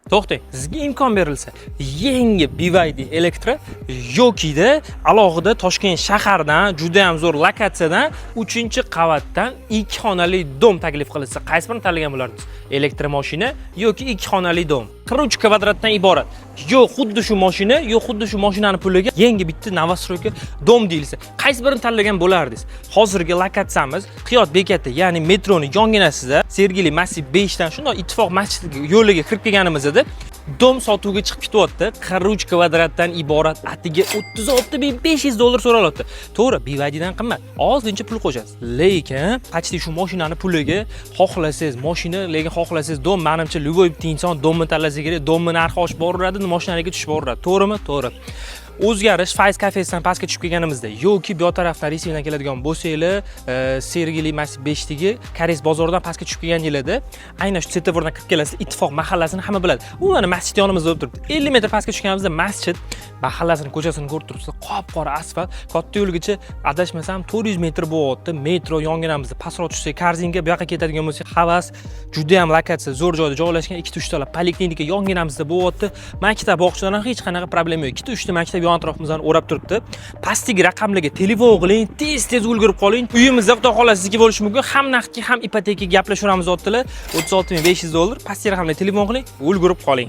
To'xtang, sizga imkon berilsa, yangi BYD Electra yokida alohida Toshkent shahardan juda ham zo'r lokatsiyadan 3-qavatdan 2 xonali dom taklif qilinsa, qaysi birini tanlagan bo'lardingiz? Elektromoshina yoki 2 xonali dom? 43 kvadratdan iborat. Yo xuddi shu mashina, yo xuddi shu mashinani puliga yangi bitta novostroyka dom deyilsa, qaysi birini tanlagan bo'lardingiz? Hozirgi lokatsiyamiz Qiyot bekati, ya'ni metroni yonginasida Sergeli Massiv 5 dan shunday ittifoq masjidiga yo'liga kirib kelganimizda dom sotuvga chiqib ketyapti. 43 kvadratdan iborat, atiga $36,500 so'ralyapti. To'g'ri, BYDdan qimmat. Ozgincha pul qo'shasiz. Lekin, qachdi shu mashinani puliga xohlasangiz mashina, lekin xohlasangiz dom, menimcha любой bitta inson domni tanlasa kerak, domni narxi oshib boraveradi, mashinaga tushib boraveradi. To'g'rimi? To'g'ri. O'zgarish faiz kafesidan pastga tushib kelganimizda yoki bu tarafdan Resivdan keladigan bo'lsanglar, Sergeli Massiv 5 dagi Koreys bozoridan pastga tushib kelganinglarda, aynan shu svetofordan kirib kelasizlar, ittifoq mahallasini hamma biladi. U mana masjid yonimizda o'tiribdi. 50 metr pastga tushganimizda masjid mahallasini, ko'chasini ko'rib turibsiz. Qop-qora asfalt, katta yo'lgacha adashmasam 400 metr bo'lyapti. Metro yonginamizda pastroq tushsa, Karzinga bu yoqqa ketadigan bo'lsa, havas, juda ham lokatsiya, zo'r joyda joylashgan 2-3 tala poliklinika yonginamizda bo'lyapti. Maktab, bog'chadan hech qanaqa problema yo'q. 2-3 ta maktab yon atrofimizni o'rab turibdi. Pastdagi raqamlarga telefon qiling, tez ulgurib qoling. Uyimizda xudo xohlasa sizga bo'lishi mumkin. Ham naqdga, ham ipotekaga gaplashamiz o'tdilar. $36,500. Pastdagi raqamlarga telefon qiling, ulgurib qoling.